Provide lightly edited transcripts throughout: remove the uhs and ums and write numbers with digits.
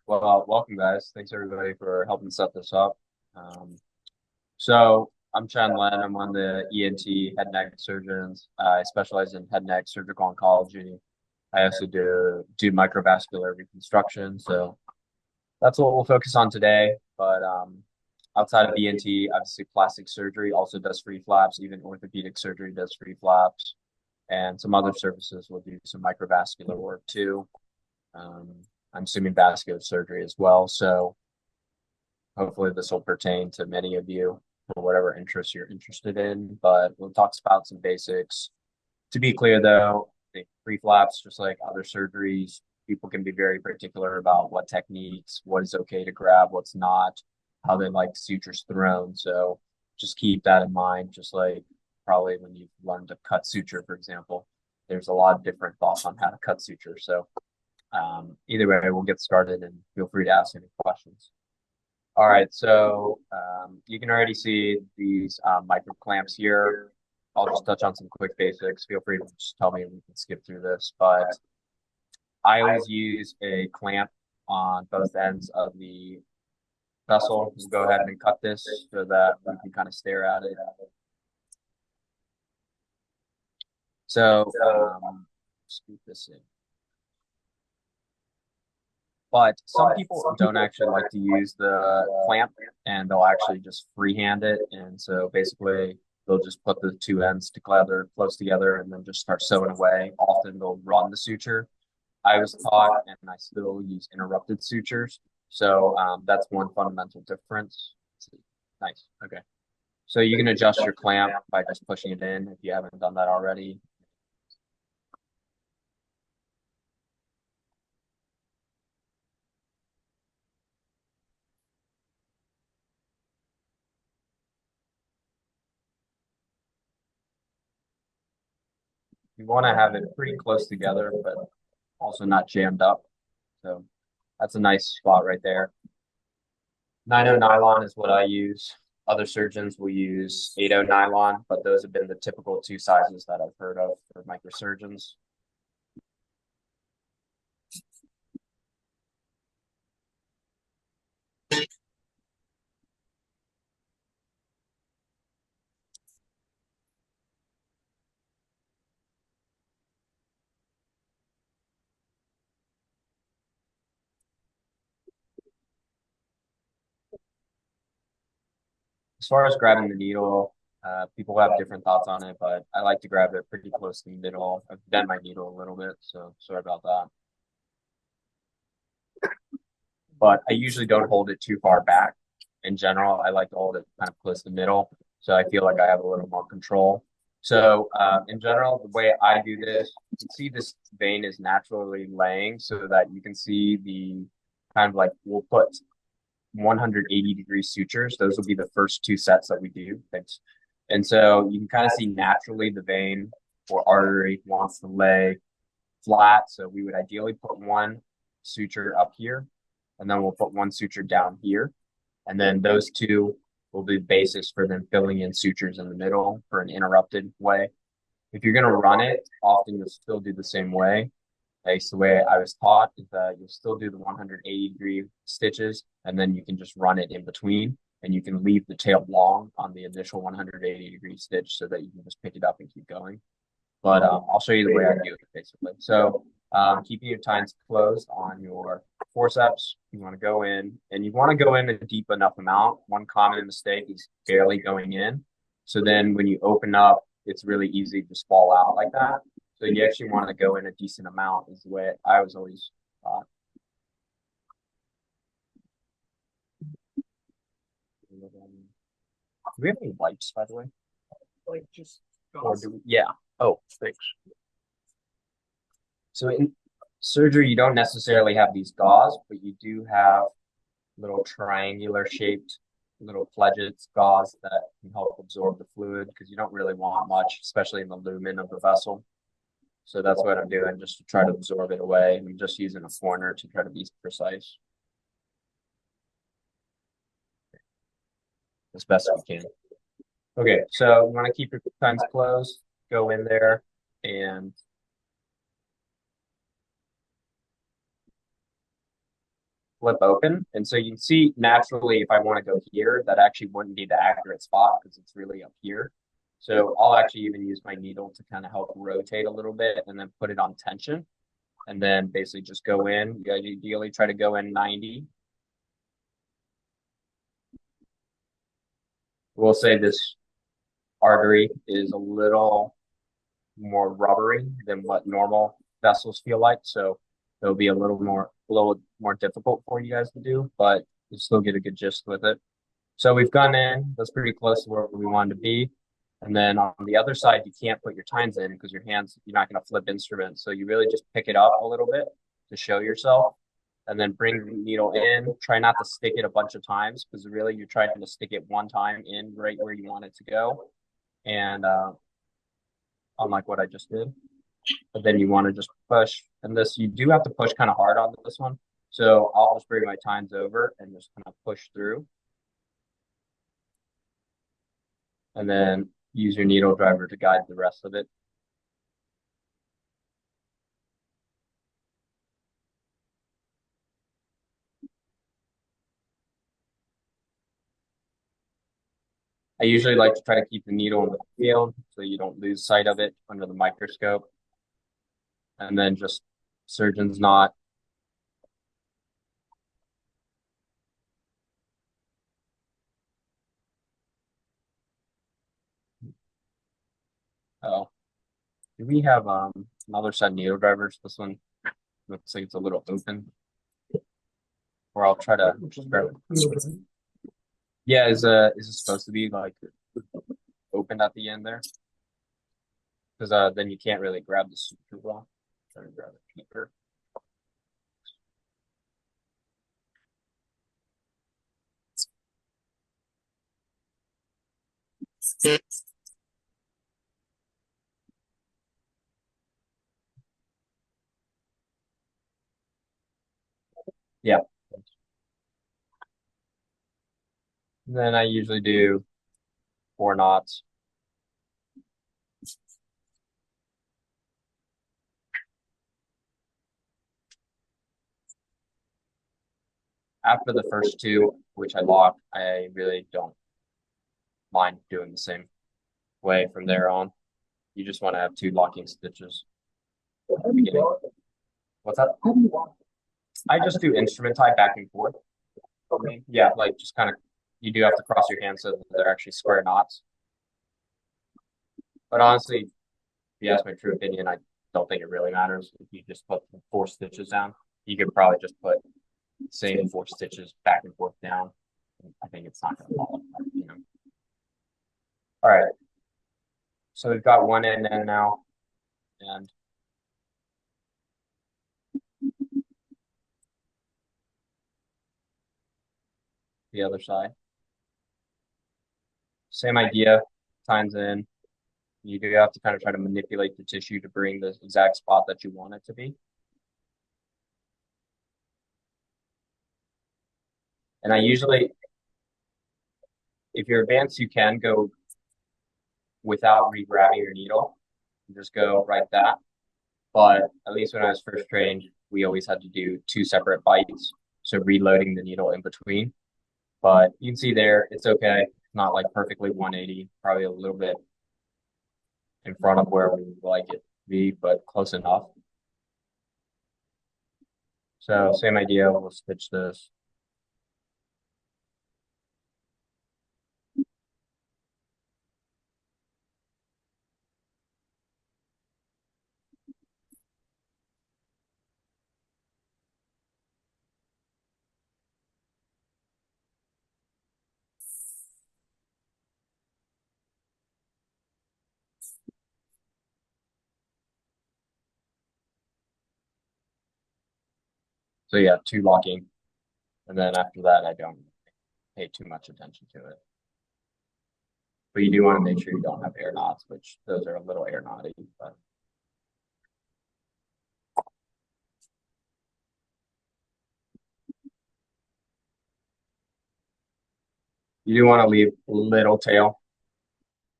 Well, welcome guys. Thanks everybody for helping set this up. Um, so I'm Chen Lin. I'm one of the ENT head and neck surgeons. I specialize in head and neck surgical oncology. I also do microvascular reconstruction. So that's what we'll focus on today. But outside of ENT, obviously plastic surgery also does free flaps. Even orthopedic surgery does free flaps, and some other services will do some microvascular work too. Um, I'm assuming vascular surgery as well. So hopefully this will pertain to many of you for whatever interests you're interested in, but we'll talk about some basics. To be clear though, the free flaps, just like other surgeries, people can be very particular about what techniques, what is okay to grab, what's not, how they like sutures thrown. So just keep that in mind, just like probably when you've learned to cut suture, for example, there's a lot of different thoughts on how to cut suture. So either way, we'll get started and feel free to ask any questions. All right, so you can already see these micro clamps here. I'll just touch on some quick basics. Feel free to just tell me and we can skip through this, but I always use a clamp on both ends of the vessel. We'll go ahead and cut this so that we can kind of stare at it. So scoop this in. But some people don't actually like to use the clamp and they'll actually just freehand it. And so basically they'll just put the two ends together, close together, and then just start sewing away. Often they'll run the suture. I was taught, and I still use interrupted sutures. So that's one fundamental difference. Nice. Okay. So you can adjust your clamp by just pushing it in if you haven't done that already. You want to have it pretty close together, but also not jammed up. So that's a nice spot right there. 9.0 nylon is what I use. Other surgeons will use 8.0 nylon, but those have been the typical two sizes that I've heard of for microsurgeons. As far as grabbing the needle, people have different thoughts on it, but I like to grab it pretty close to the middle. I've bent my needle a little bit, so sorry about that. But I usually don't hold it too far back. In general, I like to hold it kind of close to the middle, so I feel like I have a little more control. So in general, the way I do this, you can see this vein is naturally laying so that you can see the kind of like we'll put 180-degree sutures. Those will be the first two sets that we do. Thanks. And so you can kind of see naturally the vein or artery wants to lay flat. So we would ideally put one suture up here, and then we'll put one suture down here. And then those two will be the basis for then filling in sutures in the middle for an interrupted way. If you're going to run it, often you'll still do the same way. Okay, so the way I was taught is that you'll still do the 180-degree stitches, and then you can just run it in between, and you can leave the tail long on the initial 180-degree stitch so that you can just pick it up and keep going. But I'll show you the way I do it, basically. So keeping your tines closed on your forceps, you want to go in, and you want to go in a deep enough amount. One common mistake is barely going in. So then when you open up, it's really easy to just fall out like that. So you actually want to go in a decent amount is the way I was always taught. Do we have any wipes, by the way? Like just Or do we? Yeah. Oh, thanks. So in surgery, you don't necessarily have these gauze, but you do have little triangular shaped little pledgets gauze that can help absorb the fluid because you don't really want much, especially in the lumen of the vessel. So that's what I'm doing just to try to absorb it away. I'm just using a pointer to try to be precise as best we can. Okay, so you want to keep your tines closed, go in there and flip open. And so you can see naturally, if I want to go here, that actually wouldn't be the accurate spot because it's really up here. So I'll actually even use my needle to kind of help rotate a little bit and then put it on tension. And then basically just go in. You ideally try to go in 90. We'll say this artery is a little more rubbery than what normal vessels feel like. So it'll be a little more difficult for you guys to do, but you still get a good gist with it. So we've gone in, that's pretty close to where we wanted to be. And then on the other side, you can't put your tines in because your hands, you're not going to flip instruments. So you really just pick it up a little bit to show yourself and then bring the needle in. Try not to stick it a bunch of times because really you're trying to stick it one time in right where you want it to go. And unlike what I just did. But then you want to just push. And this, you do have to push kind of hard on this one. So I'll just bring my tines over and just kind of push through. And then use your needle driver to guide the rest of it. I usually like to try to keep the needle in the field so you don't lose sight of it under the microscope. And then just surgeon's knot. Oh, do we have another set of needle drivers? This one looks like it's a little open. Or I'll try to just grab it. Yeah, is it supposed to be like open at the end there? Because then you can't really grab the suture well. Try to grab it deeper. Yeah. And then I usually do 4 knots. After the first two, which I lock, I really don't mind doing the same way from there on. You just want to have 2 locking stitches at the beginning. What's that? I just do instrument tie back and forth. Yeah, like just kind of, you do have to cross your hands so that they're actually square knots. But honestly, if you ask my true opinion, I don't think it really matters if you just put 4 stitches down. You could probably just put the same 4 stitches back and forth down. I think it's not going to fall apart. All right. So we've got one end in now, and the other side. Same idea, tines in. You do have to kind of try to manipulate the tissue to bring the exact spot that you want it to be. And I usually, if you're advanced, you can go without re-grabbing your needle. You just go right that. But at least when I was first trained, we always had to do 2 separate bites. So reloading the needle in between. But you can see there, it's okay. It's not like perfectly 180, probably a little bit in front of where we would like it to be, but close enough. So same idea, we'll stitch this. So yeah, 2 locking. And then after that, I don't pay too much attention to it. But you do want to make sure you don't have air knots, which those are a little air knotty, but you do want to leave a little tail.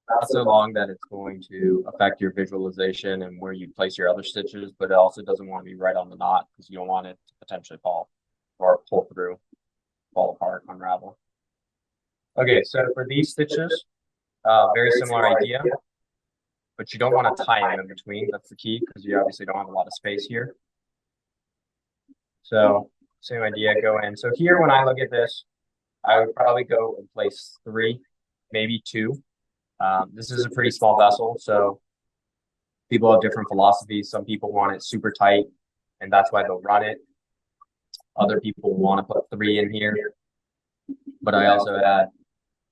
Not so long that it's going to affect your visualization and where you place your other stitches, but it also doesn't want to be right on the knot because you don't want it to potentially fall or pull through, fall apart, unravel. Okay, so for these stitches, very similar idea, but you don't want to tie them in between. That's the key because you obviously don't have a lot of space here. So same idea, go in. So here, when I look at this, I would probably go and place 3, maybe 2. This is a pretty small vessel, so people have different philosophies. Some people want it super tight, and that's why they'll run it. Other people want to put 3 in here. But I also had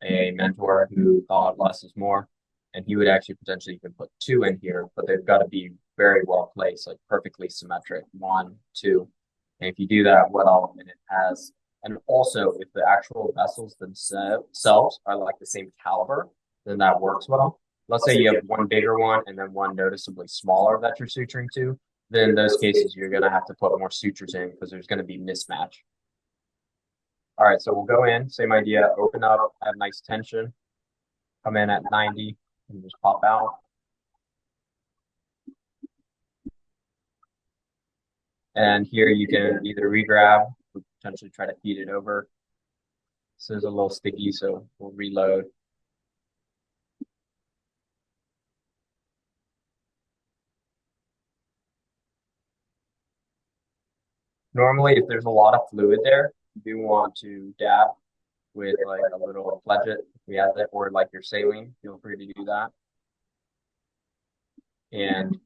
a mentor who thought less is more, and he would actually potentially even put 2 in here, but they've got to be very well placed, like perfectly symmetric, 1, 2. And if you do that well, and it has, and also if the actual vessels themselves are like the same caliber, then that works well. Let's say you have one bigger one and then one noticeably smaller that you're suturing to, then in those cases, you're going to have to put more sutures in because there's going to be mismatch. All right, so we'll go in, same idea, open up, have nice tension, come in at 90 and just pop out. And here you can either re-grab or potentially try to feed it over. This is a little sticky, so we'll reload. Normally, if there's a lot of fluid there, you do want to dab with like a little pledget if we have it, or like your saline, feel free to do that. And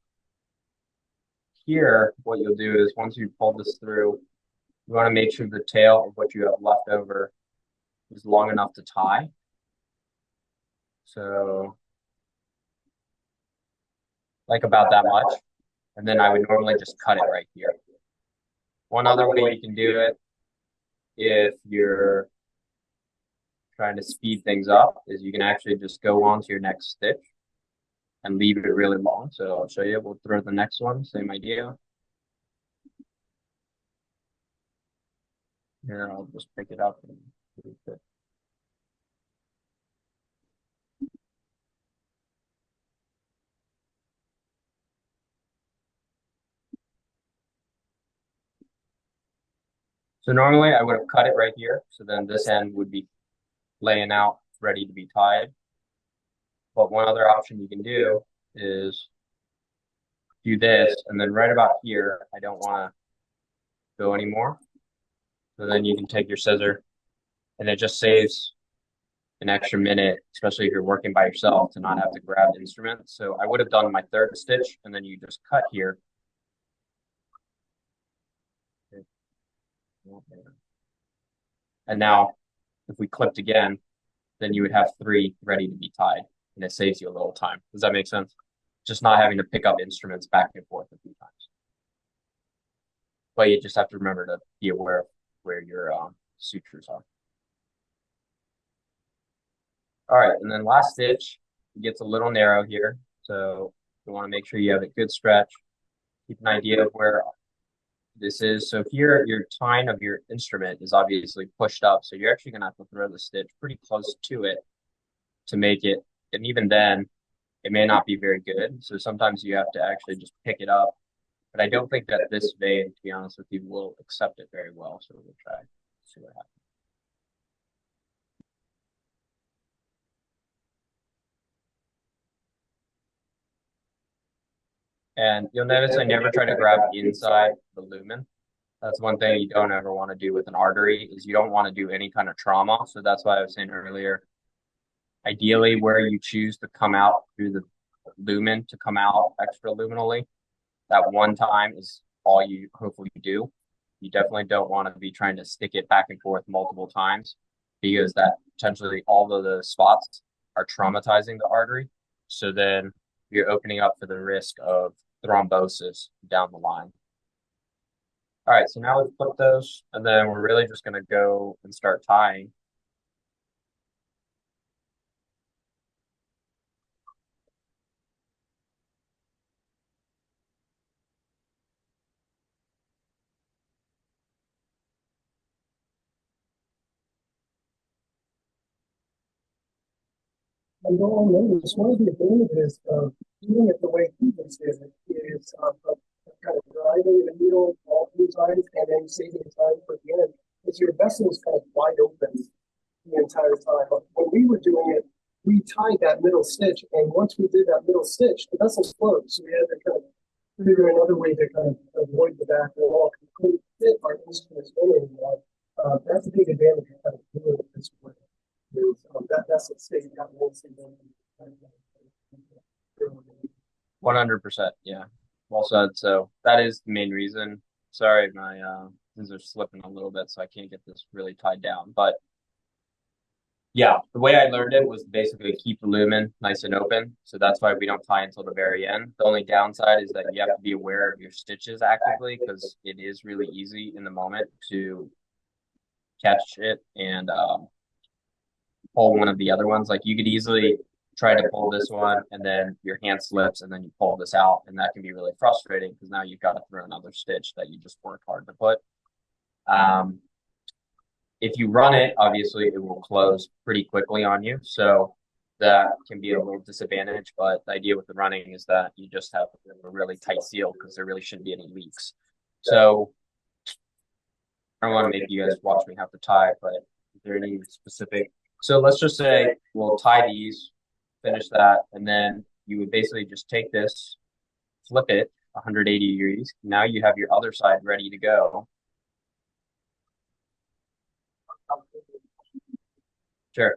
here, what you'll do is once you pull this through, you want to make sure the tail of what you have left over is long enough to tie. So like about that much. And then I would normally just cut it right here. One other way you can do it if you're trying to speed things up is you can actually just go on to your next stitch and leave it really long. So I'll show you. We'll throw the next one, same idea. Here, I'll just pick it up and leave it. So normally I would have cut it right here. So then this end would be laying out, ready to be tied. But one other option you can do is do this, and then right about here, I don't want to go anymore. So then you can take your scissor, and it just saves an extra minute, especially if you're working by yourself, to not have to grab the instrument. So I would have done my 3rd stitch, and then you just cut here. And now, if we clipped again, then you would have 3 ready to be tied, and it saves you a little time. Does that make sense? Just not having to pick up instruments back and forth a few times. But you just have to remember to be aware of where your sutures are. All right, and then last stitch, it gets a little narrow here. So you want to make sure you have a good stretch. Keep an idea of where this is. So here, your tine of your instrument is obviously pushed up. So you're actually going to have to throw the stitch pretty close to it to make it. And even then, it may not be very good. So sometimes you have to actually just pick it up. But I don't think that this vein, to be honest with you, will accept it very well. So we'll try to see what happens. And you'll notice I never try to grab inside the lumen. That's one thing you don't ever want to do with an artery is you don't want to do any kind of trauma. So that's why I was saying earlier, ideally where you choose to come out through the lumen to come out extraluminally, that one time is all you hopefully do. You definitely don't want to be trying to stick it back and forth multiple times because that potentially all of the spots are traumatizing the artery. So then you're opening up for the risk of thrombosis down the line. All right, so now let's flip those, and then we're really just going to go and start tying. And you'll notice one of the advantages of doing it the way he just did it is kind of driving the needle all through times and then saving time for the end. is your vessel is kind of wide open the entire time. But when we were doing it, we tied that middle stitch, and once we did that middle stitch, the vessel's closed. So we had to kind of figure another way to kind of avoid the back wall, completely fit our instruments in anymore. That's a big advantage of kind of doing it this way. That vessel stays got one single. 100%. Yeah. Well said. So that is the main reason. Sorry, my things are slipping a little bit, so I can't get this really tied down. But yeah, the way I learned it was basically keep the lumen nice and open. So that's why we don't tie until the very end. The only downside is that you have to be aware of your stitches actively because it is really easy in the moment to catch it and pull one of the other ones. Like you could easily try to pull this one and then your hand slips and then you pull this out. And that can be really frustrating because now you've got to throw another stitch that you just worked hard to put. If you run it, obviously it will close pretty quickly on you. So that can be a little disadvantage. But the idea with the running is that you just have a really tight seal because there really shouldn't be any leaks. So I don't want to make you guys watch me have to tie, but is there any specific? So let's just say we'll tie these, finish that, and then you would basically just take this, flip it 180 degrees. Now you have your other side ready to go. Sure.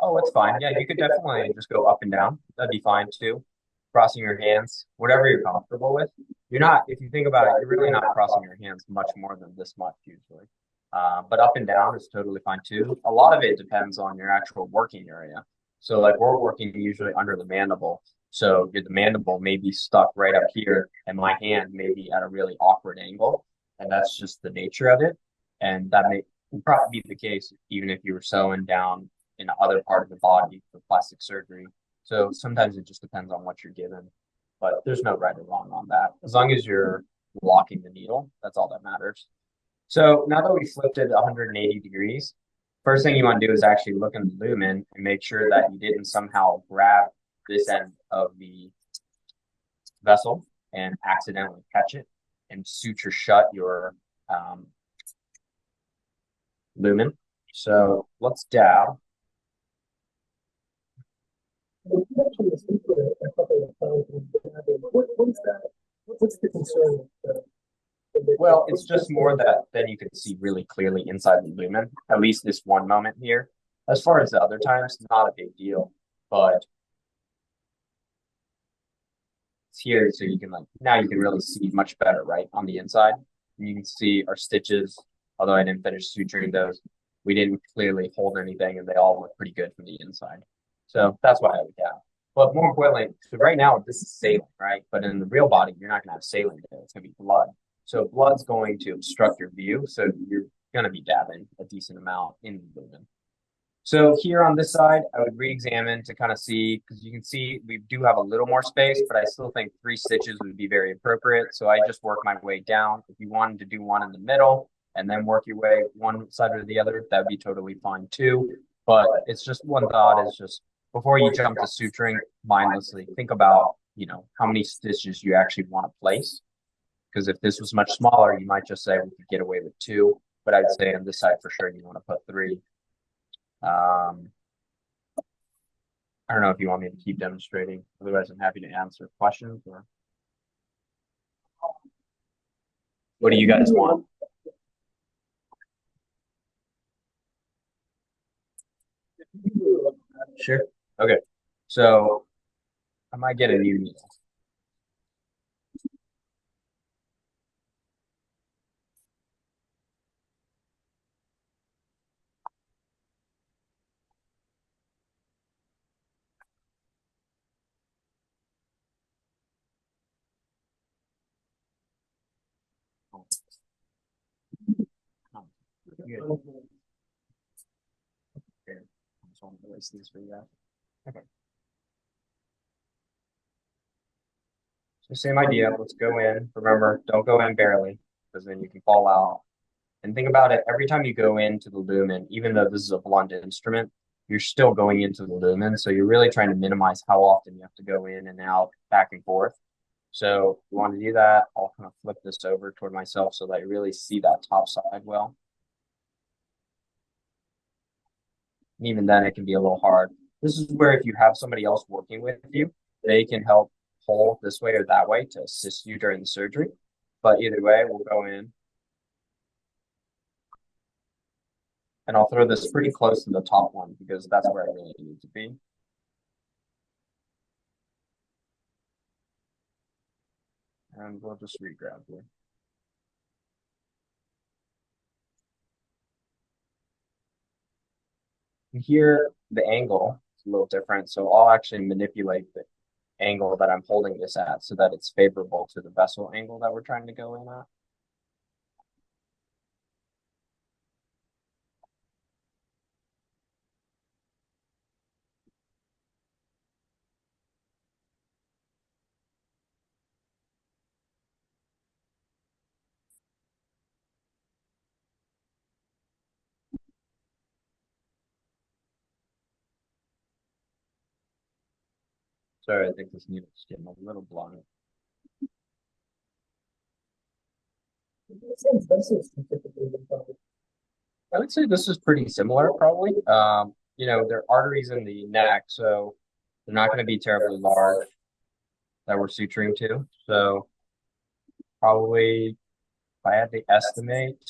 Oh, it's fine. Yeah, you could definitely just go up and down. That'd be fine too. Crossing your hands, whatever you're comfortable with. You're not, if you think about it, you're really not crossing your hands much more than this much usually. But up and down is totally fine too. A lot of it depends on your actual working area. So like we're working usually under the mandible. So the mandible may be stuck right up here and my hand may be at a really awkward angle. And that's just the nature of it. And that may probably be the case even if you were sewing down in other part of the body for plastic surgery. So sometimes it just depends on what you're given, but there's no right or wrong on that. As long as you're locking the needle, that's all that matters. So now that we flipped it 180 degrees, first thing you want to do is actually look in the lumen and make sure that you didn't somehow grab this end of the vessel and accidentally catch it and suture shut your lumen. So let's dab. What is that? What's the concern? Well, it's just more that then you can see really clearly inside the lumen, at least this one moment here. As far as the other times, not a big deal, but it's here so you can now you can really see much better, right, on the inside. And you can see our stitches, although I didn't finish suturing those, we didn't clearly hold anything and they all look pretty good from the inside. So that's why I would have. But more importantly, so right now this is saline, right? But in the real body, you're not going to have saline there. It's going to be blood. So blood's going to obstruct your view. So you're going to be dabbing a decent amount in the lumen. So here on this side, I would re-examine to kind of see, because you can see we do have a little more space, but I still think 3 stitches would be very appropriate. So I just work my way down. If you wanted to do one in the middle and then work your way one side or the other, that would be totally fine too. But it's just one thought is just before you jump to suturing mindlessly, think about, how many stitches you actually want to place. Because if this was much smaller, you might just say we could get away with 2. But I'd say on this side for sure you want to put 3. I don't know if you want me to keep demonstrating. Otherwise, I'm happy to answer questions. Or what do you guys want? Sure. Okay. So I might get a new needle. Good. Here. I just want to erase these for you guys. Okay. So same idea. Let's go in. Remember, don't go in barely because then you can fall out. And think about it. Every time you go into the lumen, even though this is a blunt instrument, you're still going into the lumen. So you're really trying to minimize how often you have to go in and out, back and forth. So if you want to do that, I'll kind of flip this over toward myself so that I really see that top side well. And even then, it can be a little hard. This is where if you have somebody else working with you, they can help pull this way or that way to assist you during the surgery. But either way, we'll go in. And I'll throw this pretty close to the top one because that's where I really need to be. And we'll just regrab here. And here, the angle is a little different. So I'll actually manipulate the angle that I'm holding this at so that it's favorable to the vessel angle that we're trying to go in at. Sorry, I think this needle is getting a little blind. I would say this is pretty similar, probably. There are arteries in the neck, so they're not going to be terribly large that we're suturing to. So probably, if I had to estimate,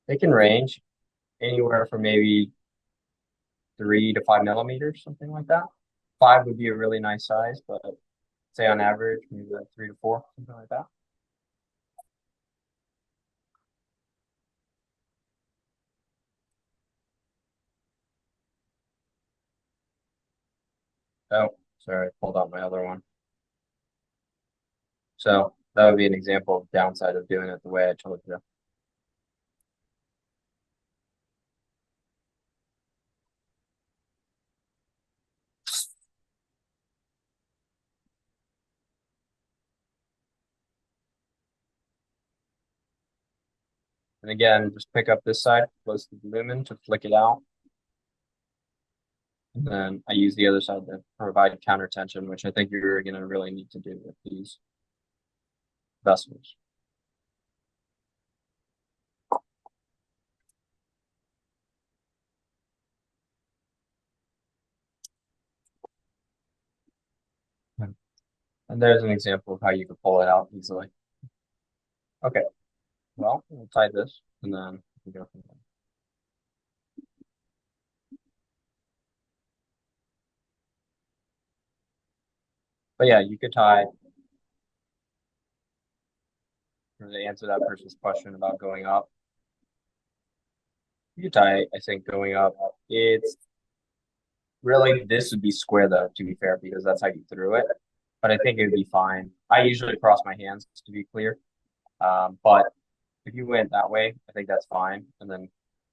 they can range anywhere from maybe 3 to 5 millimeters, something like that. 5 would be a really nice size, but say on average, maybe like 3 to 4, something like that. Oh, sorry, I pulled out my other one. So that would be an example of downside of doing it the way I told you. And again, just pick up this side close to the lumen to flick it out. And then I use the other side to provide counter tension, which I think you're going to really need to do with these vessels. And there's an example of how you can pull it out easily. Okay, well, we'll tie this and then we go from there. But yeah, you could tie, to answer that person's question about going up, you could tie, I think, going up. It's really, this would be square though, to be fair, because that's how you threw it. But I think it would be fine. I usually cross my hands to be clear. But if you went that way, I think that's fine. And then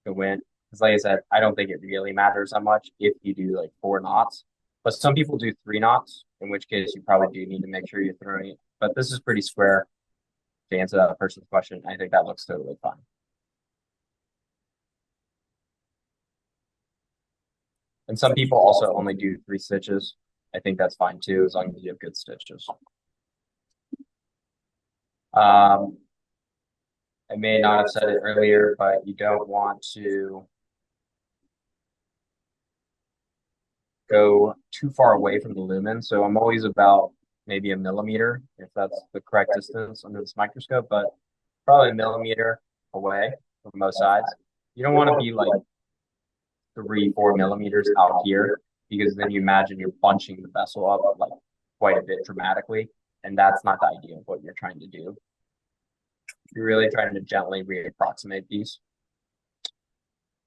go in. Because like I said, I don't think it really matters that much if you do like 4 knots. But some people do 3 knots, in which case you probably do need to make sure you're throwing it. But this is pretty square to answer that person's question. I think that looks totally fine. And some people also only do 3 stitches. I think that's fine too, as long as you have good stitches. I may not have said it earlier, but you don't want to go too far away from the lumen. So I'm always about maybe a millimeter, if that's the correct distance under this microscope, but probably a millimeter away from both sides. You don't want to be like 3, 4 millimeters out here because then you imagine you're bunching the vessel up like quite a bit dramatically, and that's not the idea of what you're trying to do. You're really trying to gently reapproximate these.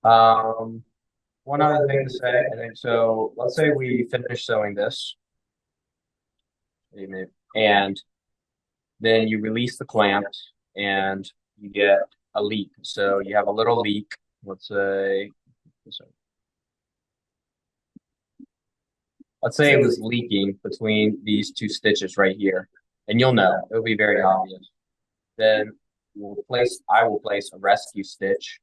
One other thing to say, I think, so let's say we finish sewing this, and then you release the clamp and you get a leak. So you have a little leak, let's say it was leaking between these 2 stitches right here, and you'll know, it'll be very obvious. Then I will place a rescue stitch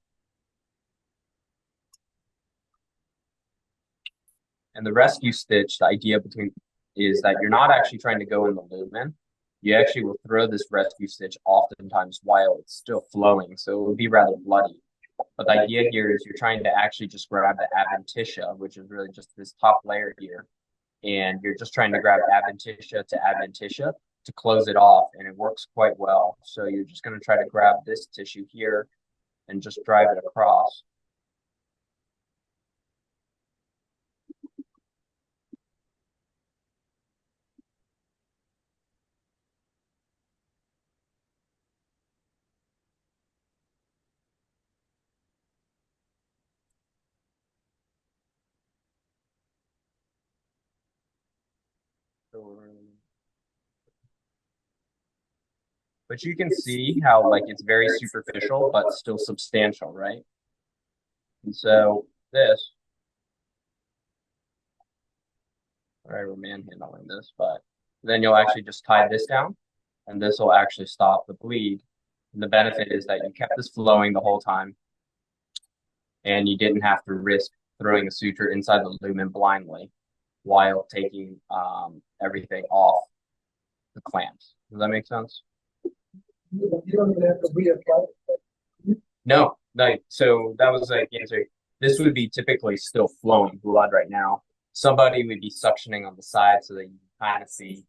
And the rescue stitch, the idea between is that you're not actually trying to go in the lumen. You actually will throw this rescue stitch oftentimes while it's still flowing, so it will be rather bloody. But the idea here is you're trying to actually just grab the adventitia, which is really just this top layer here, and you're just trying to grab adventitia to adventitia to close it off, and it works quite well. So you're just going to try to grab this tissue here and just drive it across. But you can see how like it's very superficial, but still substantial, right? And so this, all right, we're manhandling this, but then you'll actually just tie this down, and this will actually stop the bleed. And the benefit is that you kept this flowing the whole time, and you didn't have to risk throwing a suture inside the lumen blindly while taking everything off the clamps. Does that make sense? You don't even have to reapply it. No, no. So that was like answer. This would be typically still flowing blood right now. Somebody would be suctioning on the side so that you can kind of see.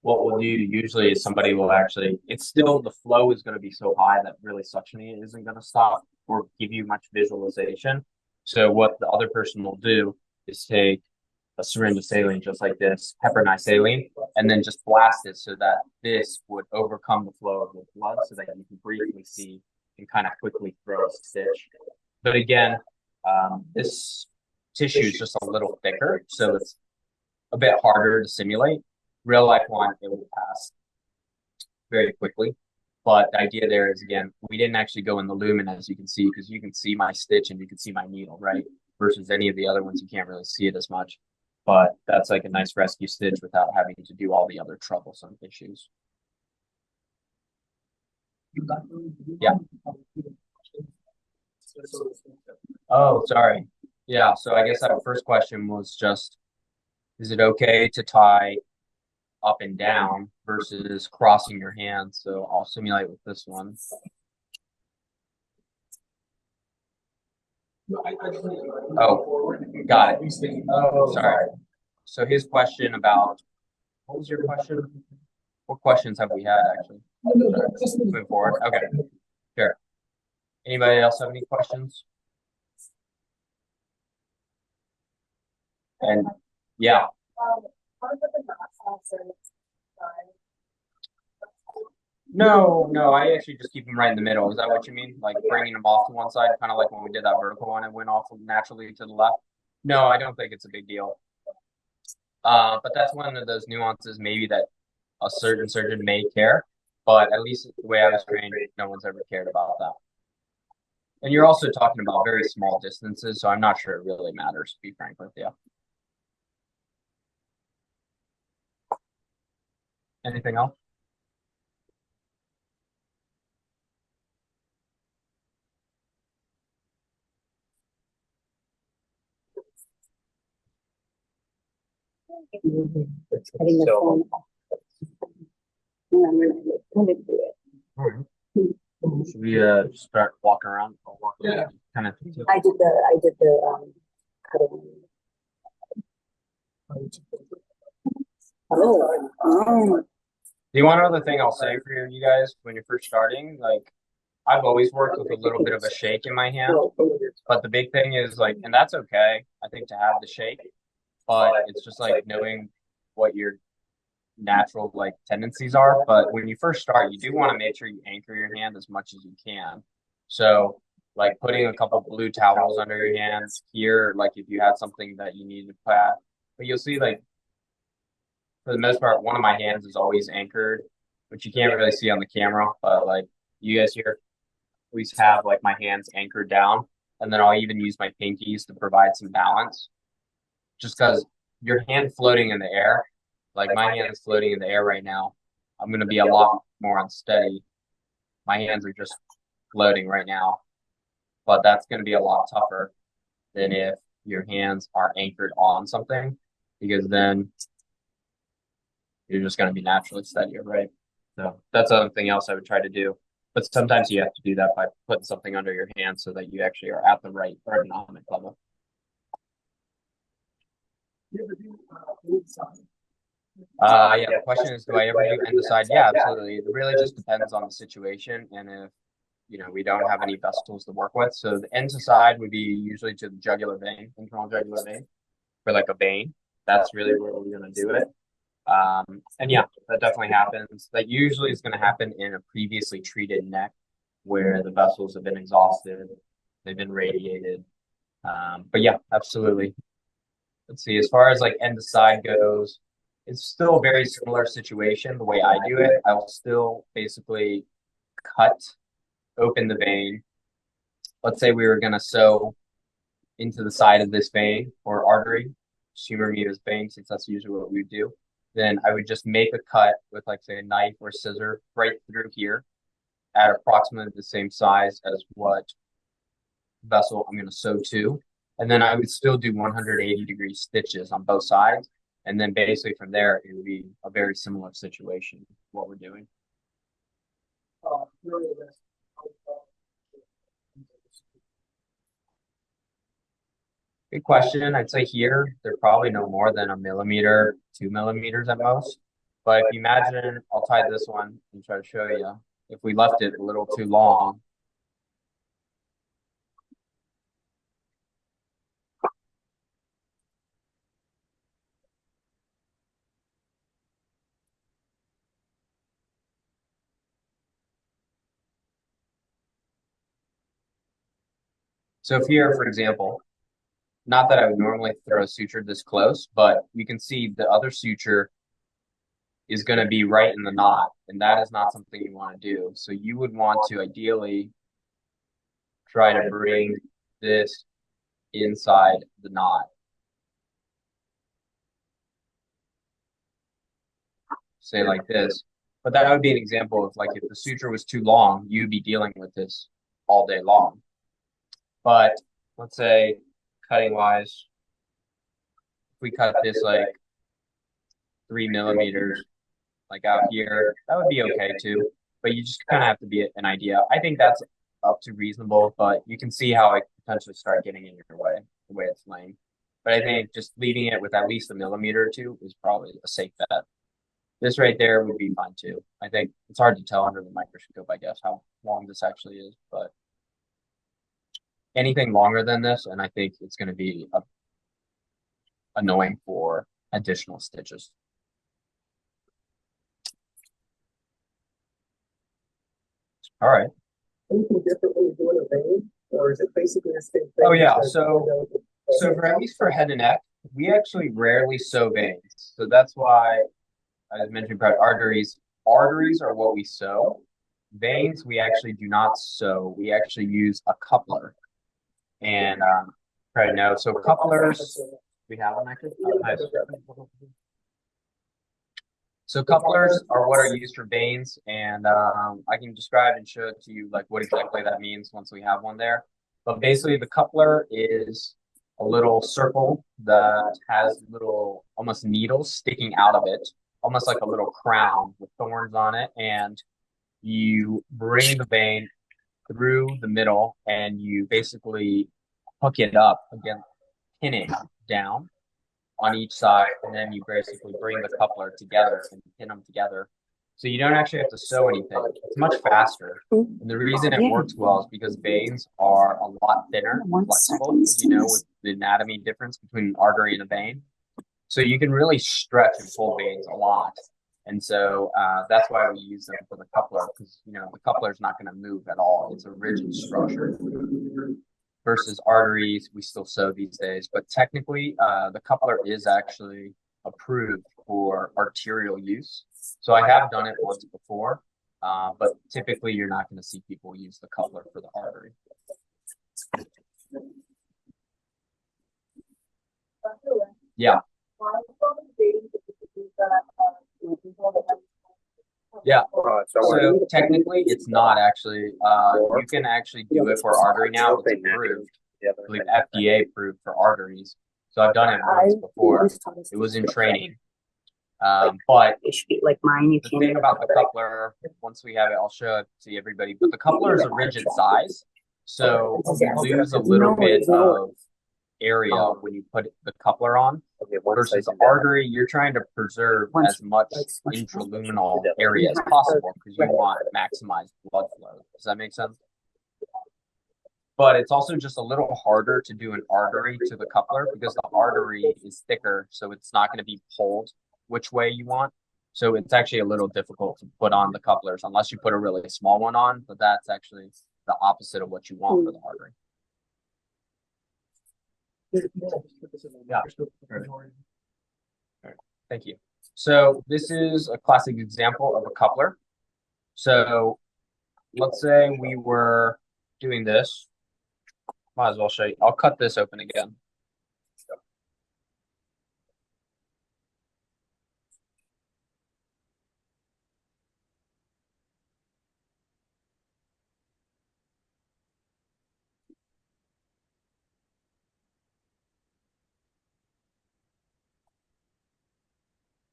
What we'll do usually is somebody will actually, it's still, the flow is going to be so high that really suctioning isn't going to stop or give you much visualization. So what the other person will do is take a syringe of saline just like this, heparinized saline, and then just blast it so that this would overcome the flow of the blood so that you can briefly see and kind of quickly throw a stitch. But again, this tissue is just a little thicker, so it's a bit harder to simulate. Real life one, it will pass very quickly. But the idea there is, again, we didn't actually go in the lumen, as you can see, because you can see my stitch and you can see my needle, right? Versus any of the other ones, you can't really see it as much. But that's like a nice rescue stitch without having to do all the other troublesome issues. Yeah. Oh, sorry. Yeah, so I guess that first question was just, is it okay to tie up and down versus crossing your hands? So I'll simulate with this one. Oh, got it. Oh, sorry. So his question about, what was your question? What questions have we had actually? Sorry. Moving forward. Okay, sure. Anybody else have any questions? And yeah. No, I actually just keep them right in the middle. Is that what you mean? Like bringing them off to one side, kind of like when we did that vertical one, it went off naturally to the left. No, I don't think it's a big deal. But that's one of those nuances maybe that a certain surgeon may care, but at least the way I was trained, no one's ever cared about that. And you're also talking about very small distances, so I'm not sure it really matters, to be frank with you. Anything else? Having the phone off. And I'm gonna do it. All right. Should we start walking around? Yeah. Kind of. I did the cutting. Hello. Oh. The one other thing I'll say for you guys when you're first starting, like I've always worked with a little bit of a shake in my hand, but the big thing is like, and that's okay, I think, to have the shake, but it's just like knowing what your natural like tendencies are. But when you first start, you do want to make sure you anchor your hand as much as you can. So like putting a couple blue towels under your hands here, like if you had something that you needed to pat, but you'll see like for the most part, one of my hands is always anchored, which you can't really see on the camera, but like you guys here always have like my hands anchored down, and then I'll even use my pinkies to provide some balance. Just because your hand floating in the air, like my hand is floating in the air right now, I'm going to be a lot more unsteady. My hands are just floating right now, but that's going to be a lot tougher than if your hands are anchored on something, because then you're just going to be naturally steadier, right? So that's something else I would try to do. But sometimes you have to do that by putting something under your hand so that you actually are at the right ergonomic level. You ever do inside? Yeah, the question is, do I ever do end to side? Yeah, absolutely. It really just depends on the situation and if, we don't have any vessels to work with. So the end to side would be usually to the jugular vein, internal jugular vein, for like a vein. That's really where we're going to do it. And yeah, that definitely happens. That usually is going to happen in a previously treated neck where the vessels have been exhausted, they've been radiated. But yeah, absolutely. Let's see, as far as like end to side goes, it's still a very similar situation. The way I do it, I'll still basically cut open the vein. Let's say we were going to sew into the side of this vein or artery, humor me as vein, since that's usually what we do. Then I would just make a cut with, like, say, a knife or scissor right through here at approximately the same size as what vessel I'm going to sew to. And then I would still do 180-degree stitches on both sides. And then basically from there, it would be a very similar situation, what we're doing. Good question. I'd say here, they're probably no more than 1 millimeter, 2 millimeters at most. But if you imagine, I'll tie this one and try to show you. If we left it a little too long, so if here, for example, not that I would normally throw a suture this close, but you can see the other suture is going to be right in the knot, and that is not something you want to do. So you would want to ideally try to bring this inside the knot. Say like this. But that would be an example of, like, if the suture was too long, you'd be dealing with this all day long. But let's say cutting wise, if we cut this like 3 millimeters, like out here, that would be okay too. But you just kind of have to be an idea. I think that's up to reasonable, but you can see how it could potentially start getting in your way, the way it's laying. But I think just leaving it with at least 1 millimeter or two is probably a safe bet. This right there would be fine too. I think it's hard to tell under the microscope, I guess, how long this actually is, but anything longer than this, and I think it's going to be annoying for additional stitches. All right. Anything different when you're doing a vein, or is it basically the same thing? Oh yeah, so for at least for head and neck, we actually rarely sew veins. So that's why I was mentioning about arteries. Arteries are what we sew. Veins, we actually do not sew. We actually use a coupler. And try to know. So couplers, we have them actually. Nice. So couplers are what are used for veins, and I can describe and show it to you, like, what exactly that means once we have one there. But basically, the coupler is a little circle that has little almost needles sticking out of it, almost like a little crown with thorns on it, and you bring the vein through the middle, and you basically hook it up again, pin it down on each side, and then you basically bring the coupler together and pin them together. So you don't actually have to sew anything. It's much faster. And the reason it works well is because veins are a lot thinner, flexible, as you know, with the anatomy difference between an artery and a vein. So you can really stretch and pull veins a lot. And so that's why we use them for the coupler, because, the coupler is not going to move at all. It's a rigid structure. Versus arteries, we still sew these days. But technically, the coupler is actually approved for arterial use. So I have done it once before, but typically you're not going to see people use the coupler for the artery. Yeah. Yeah. So technically, it's not actually. You can actually do it for artery now. It's approved. believe, FDA approved for arteries. So I've done it once before. It was in training. But It should be like mine. You the can't thing about the coupler, once we have it, I'll show it to everybody. But the coupler is a rigid size, so you lose a little bit of area when you put the coupler on. Versus the artery, you're trying to preserve as much intraluminal area as possible because you want maximized blood flow. Does that make sense? But it's also just a little harder to do an artery to the coupler because the artery is thicker, so it's not going to be pulled which way you want. So it's actually a little difficult to put on the couplers unless you put a really small one on, but that's actually the opposite of what you want for the artery. Yeah. All right. Thank you. So this is a classic example of a coupler. So let's say we were doing this. Might as well show you. I'll cut this open again.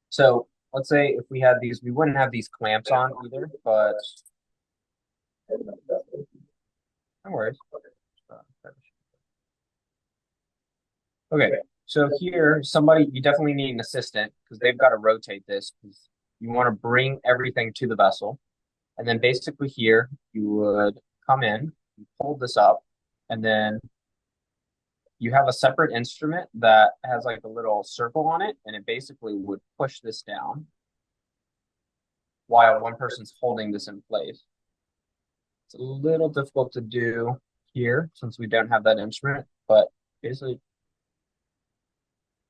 So let's say if we had these, we wouldn't have these clamps on either, but no worries. Okay, so here, you definitely need an assistant because they've got to rotate this because you want to bring everything to the vessel. And then basically here, you would come in, pull this up, and then you have a separate instrument that has like a little circle on it, and it basically would push this down while one person's holding this in place. It's a little difficult to do here since we don't have that instrument, but basically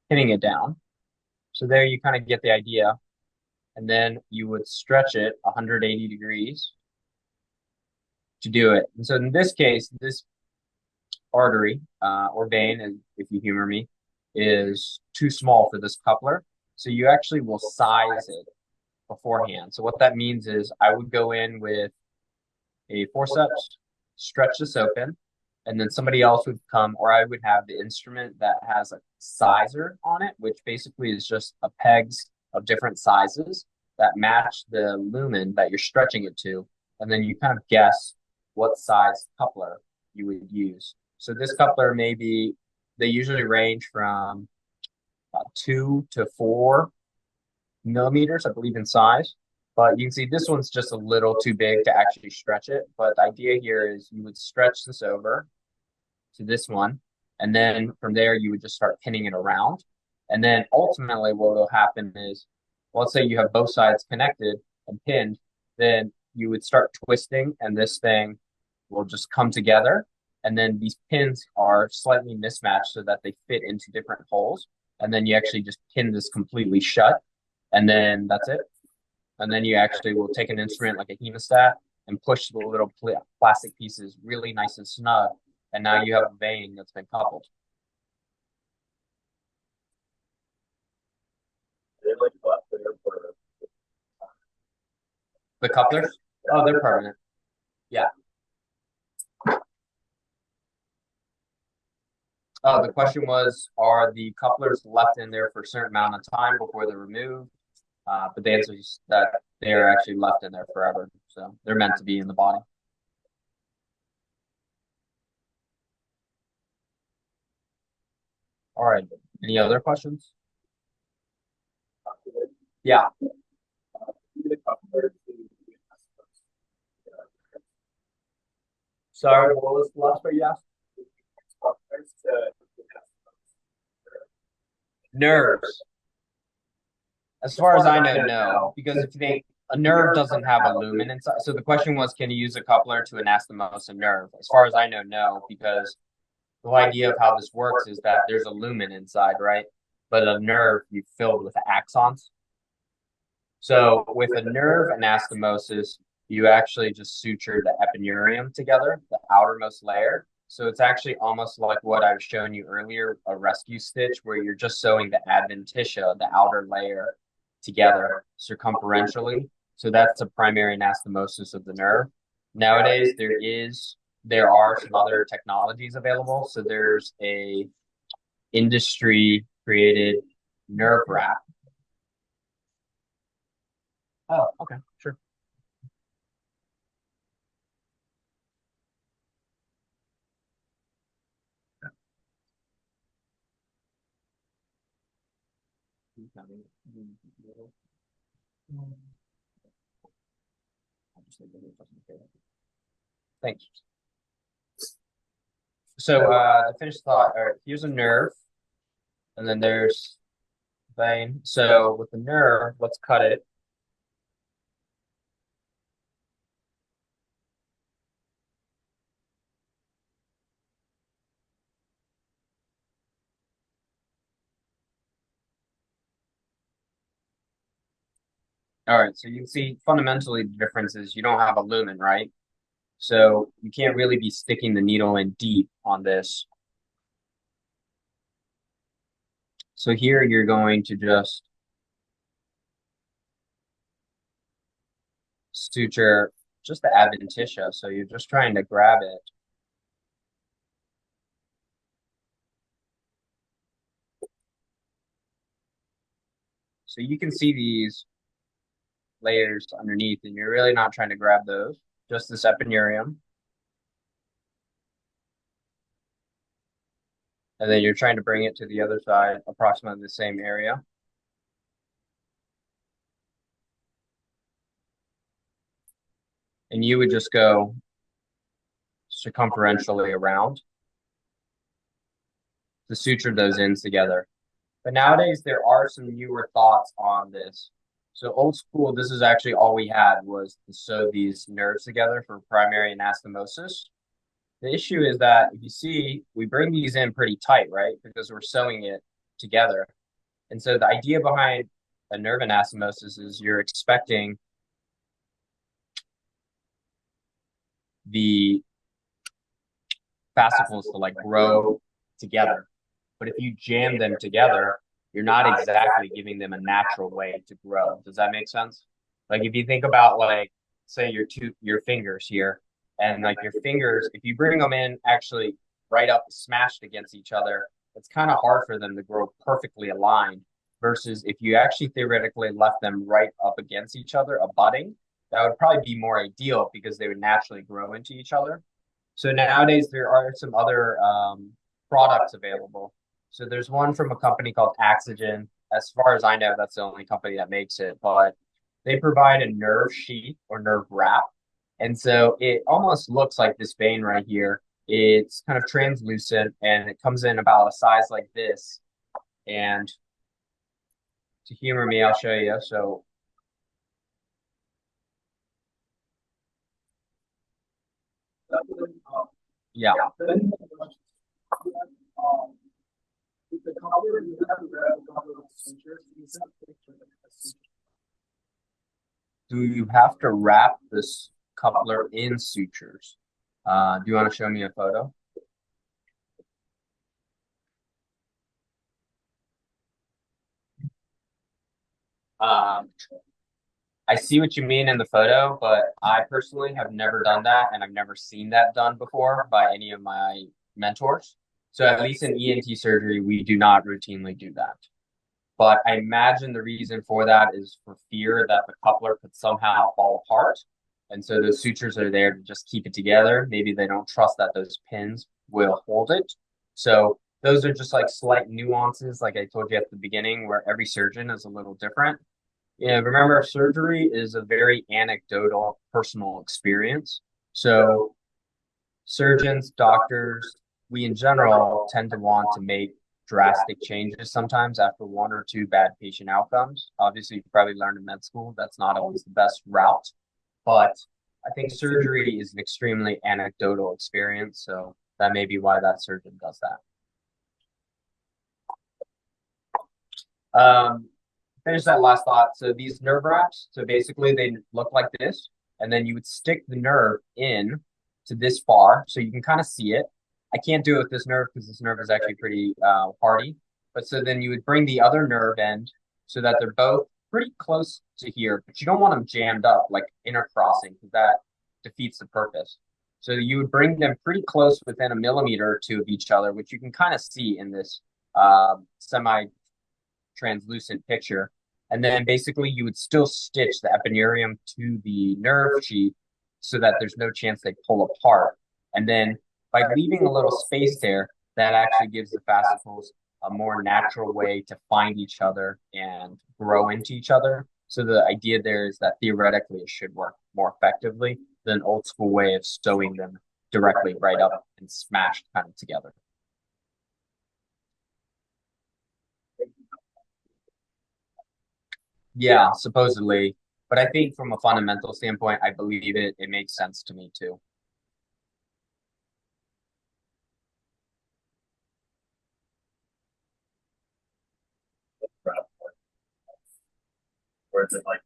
hitting it down. So there you kind of get the idea. And then you would stretch it 180 degrees to do it. And so in this case, this artery or vein, if you humor me, is too small for this coupler. So you actually will size it beforehand. So what that means is I would go in with a forceps, stretch this open, and then somebody else would come, or I would have the instrument that has a sizer on it, which basically is just a pegs of different sizes that match the lumen that you're stretching it to. And then you kind of guess what size coupler you would use. So this coupler they usually range from 2 to 4 millimeters, I believe, in size. But you can see this one's just a little too big to actually stretch it. But the idea here is you would stretch this over to this one. And then from there, you would just start pinning it around. And then ultimately what will happen is, let's say you have both sides connected and pinned, then you would start twisting and this thing will just come together. And then these pins are slightly mismatched so that they fit into different holes. And then you actually just pin this completely shut. And then that's it. And then you actually will take an instrument like a hemostat and push the little plastic pieces really nice and snug. And now you have a vein that's been coupled. The couplers? Oh, they're permanent. Yeah. Oh, the question was, are the couplers left in there for a certain amount of time before they're removed? But the answer is that they are actually left in there forever. So they're meant to be in the body. All right. Any other questions? Yeah. Sorry, what was the last part you asked? Nerves. As far as I know, no. Because if you think a nerve doesn't have a lumen inside. So the question was, can you use a coupler to anastomose a nerve? As far as I know, no, because the whole idea of how this works is that there's a lumen inside, right? But a nerve you filled with axons. So with a nerve anastomosis, you actually just suture the epineurium together, the outermost layer. So it's actually almost like what I was showing you earlier, a rescue stitch, where you're just sewing the adventitia, the outer layer, together circumferentially. So that's a primary anastomosis of the nerve. Nowadays, there is there are some other technologies available. So there's a industry created nerve wrap. Oh, okay, sure. Thanks. So to finish the thought, all right, here's a nerve, and then there's vein. So with the nerve, let's cut it. All right, so you can see fundamentally the difference is you don't have a lumen, right? So you can't really be sticking the needle in deep on this. So here you're going to just suture just the adventitia. So you're just trying to grab it. So you can see these layers underneath, and you're really not trying to grab those, just this epineurium. And then you're trying to bring it to the other side, approximately the same area. And you would just go circumferentially around to suture those ends together. But nowadays, there are some newer thoughts on this. So old school, this is actually all we had was to sew these nerves together for primary anastomosis. The issue is that if you see, we bring these in pretty tight, right? Because we're sewing it together. And so the idea behind a nerve anastomosis is you're expecting the fascicles to like grow together. But if you jam them together, you're not exactly giving them a natural way to grow. Does that make sense? Like if you think about like, say your fingers here, and like your fingers, if you bring them in actually right up smashed against each other, it's kind of hard for them to grow perfectly aligned. Versus if you actually theoretically left them right up against each other, abutting, that would probably be more ideal because they would naturally grow into each other. So nowadays there are some other products available. So there's one from a company called Axogen. As far as I know, that's the only company that makes it, but they provide a nerve sheath or nerve wrap. And so it almost looks like this vein right here. It's kind of translucent and it comes in about a size like this. And to humor me, I'll show you. So yeah. Do you have to wrap this coupler in sutures? Do you want to show me a photo? Um, I see what you mean in the photo, but I personally have never done that, and I've never seen that done before by any of my mentors. So at least in ENT surgery, we do not routinely do that. But I imagine the reason for that is for fear that the coupler could somehow fall apart. And so those sutures are there to just keep it together. Maybe they don't trust that those pins will hold it. So those are just like slight nuances, like I told you at the beginning, where every surgeon is a little different. Yeah, remember, surgery is a very anecdotal, personal experience. So surgeons, doctors, we in general tend to want to make drastic changes sometimes after one or two bad patient outcomes. Obviously, you probably learned in med school that's not always the best route, but I think surgery is an extremely anecdotal experience. So that may be why that surgeon does that. Finish that last thought. So these nerve wraps, so basically they look like this, and then you would stick the nerve in to this far, so you can kind of see it. I can't do it with this nerve because this nerve is actually pretty hardy. But so then you would bring the other nerve end so that they're both pretty close to here, but you don't want them jammed up like intercrossing because that defeats the purpose. So you would bring them pretty close within a millimeter or two of each other, which you can kind of see in this semi-translucent picture. And then basically you would still stitch the epineurium to the nerve sheath so that there's no chance they pull apart. And then by leaving a little space there, that actually gives the fascicles a more natural way to find each other and grow into each other. So the idea there is that theoretically it should work more effectively than an old school way of sewing them directly right up and smashed kind of together. Yeah, supposedly. But I think from a fundamental standpoint, I believe it. It makes sense to me too. Or is it like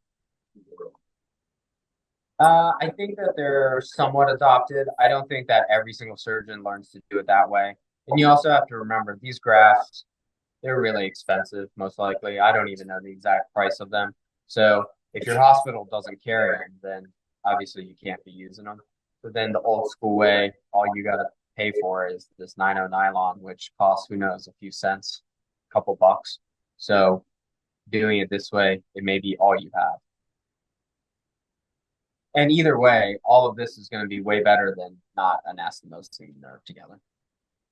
I think that they're somewhat adopted. I don't think that every single surgeon learns to do it that way. And you also have to remember these grafts, they're really expensive, most likely. I don't even know the exact price of them. So if your hospital doesn't carry them, then obviously you can't be using them. But then the old school way, all you got to pay for is this 90 nylon, which costs, who knows, a few cents, a couple bucks. So doing it this way, it may be all you have. And either way, all of this is going to be way better than not anastomosing the nerve together.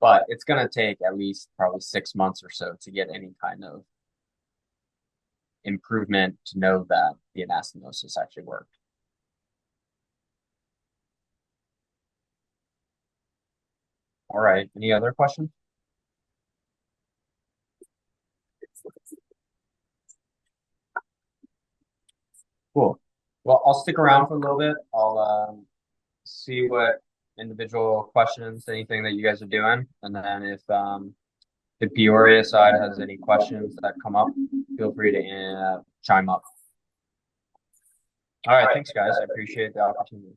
But it's going to take at least probably 6 months or so to get any kind of improvement to know that the anastomosis actually worked. All right. Any other questions? Cool. Well, I'll stick around for a little bit. I'll see what individual questions, anything that you guys are doing, and then if the Peoria side has any questions that come up, feel free to chime up. All right, thanks, guys. I appreciate the opportunity.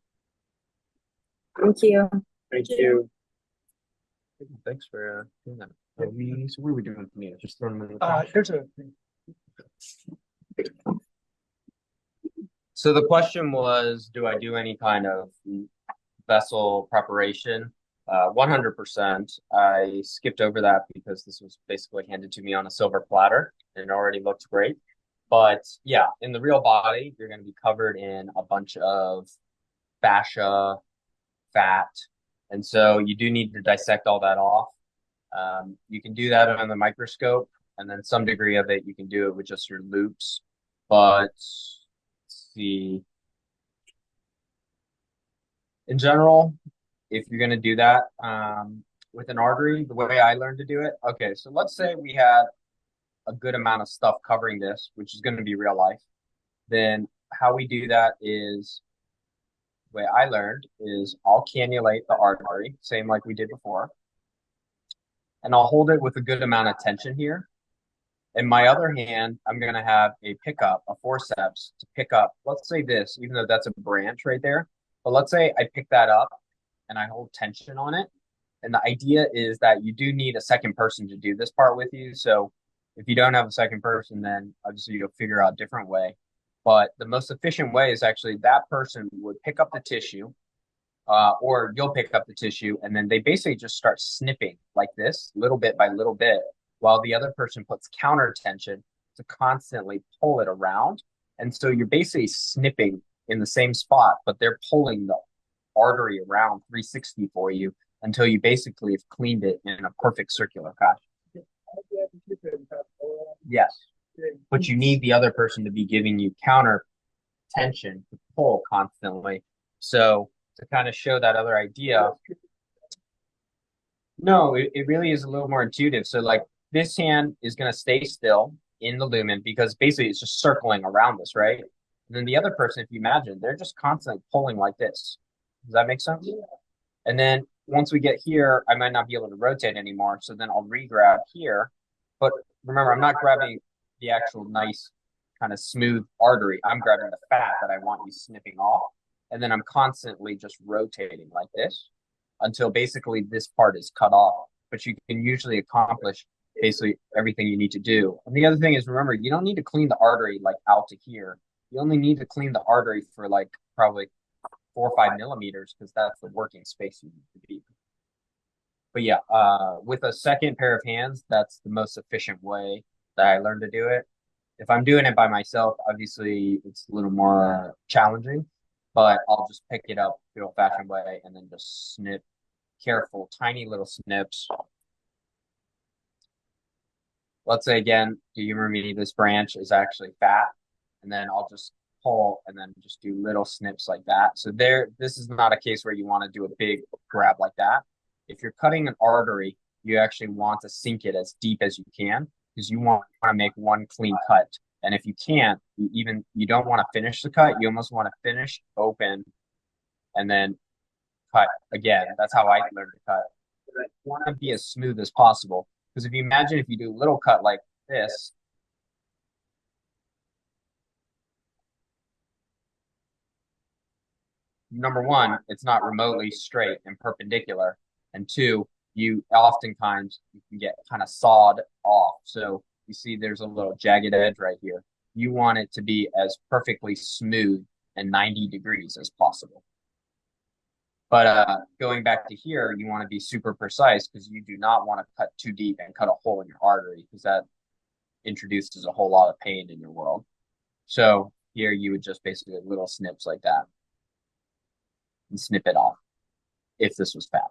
Thank you. thank you. Thanks for doing that. So what are we doing for me? Just throwing them in the There's a So the question was, do I do any kind of vessel preparation? 100%. I skipped over that because this was basically handed to me on a silver platter and it already looked great. But yeah, in the real body, you're going to be covered in a bunch of fascia, fat. And so you do need to dissect all that off. You can do that on the microscope, and then some degree of it, you can do it with just your loops. But let's see. In general, if you're going to do that with an artery, the way I learned to do it, okay, so let's say we had a good amount of stuff covering this, which is going to be real life. Then how we do that is, the way I learned is I'll cannulate the artery, same like we did before, and I'll hold it with a good amount of tension here. In my other hand, I'm going to have a pickup, a forceps to pick up, let's say this, even though that's a branch right there. But let's say I pick that up and I hold tension on it. And the idea is that you do need a second person to do this part with you. So if you don't have a second person, then obviously you'll figure out a different way. But the most efficient way is actually that person would pick up the tissue, or you'll pick up the tissue, and then they basically just start snipping like this, little bit by little bit, while the other person puts counter tension to constantly pull it around. And so you're basically snipping in the same spot, but they're pulling the artery around 360 for you until you basically have cleaned it in a perfect circular fashion. Yes. But you need the other person to be giving you counter tension to pull constantly. So to kind of show that other idea, no, it really is a little more intuitive. So like this hand is going to stay still in the lumen because basically it's just circling around this, right? And then the other person, if you imagine, they're just constantly pulling like this. Does that make sense? Yeah. And then once we get here, I might not be able to rotate anymore. So then I'll re-grab here. But remember, I'm not grabbing the actual nice kind of smooth artery. I'm grabbing the fat that I want you snipping off. And then I'm constantly just rotating like this until basically this part is cut off. But you can usually accomplish basically everything you need to do. And the other thing is, remember, you don't need to clean the artery like out to here. You only need to clean the artery for like probably 4 or 5 millimeters because that's the working space you need to be. But yeah, with a second pair of hands, that's the most efficient way that I learned to do it. If I'm doing it by myself, obviously it's a little more challenging, but I'll just pick it up the old-fashioned way and then just snip careful, tiny little snips. Let's say again, do you remember me? This branch is actually fat, and then I'll just pull and then just do little snips like that. So this is not a case where you want to do a big grab like that. If you're cutting an artery, you actually want to sink it as deep as you can because you want to make one clean cut. And if you can't, you don't want to finish the cut. You almost want to finish, open, and then cut again. That's how I learned to cut. You want to be as smooth as possible. Because if you imagine if you do a little cut like this, number one, it's not remotely straight and perpendicular. And two, you oftentimes you can get kind of sawed off. So you see there's a little jagged edge right here. You want it to be as perfectly smooth and 90 degrees as possible. But going back to here, you want to be super precise because you do not want to cut too deep and cut a hole in your artery because that introduces a whole lot of pain in your world. So here you would just basically little snips like that and snip it off if this was fat.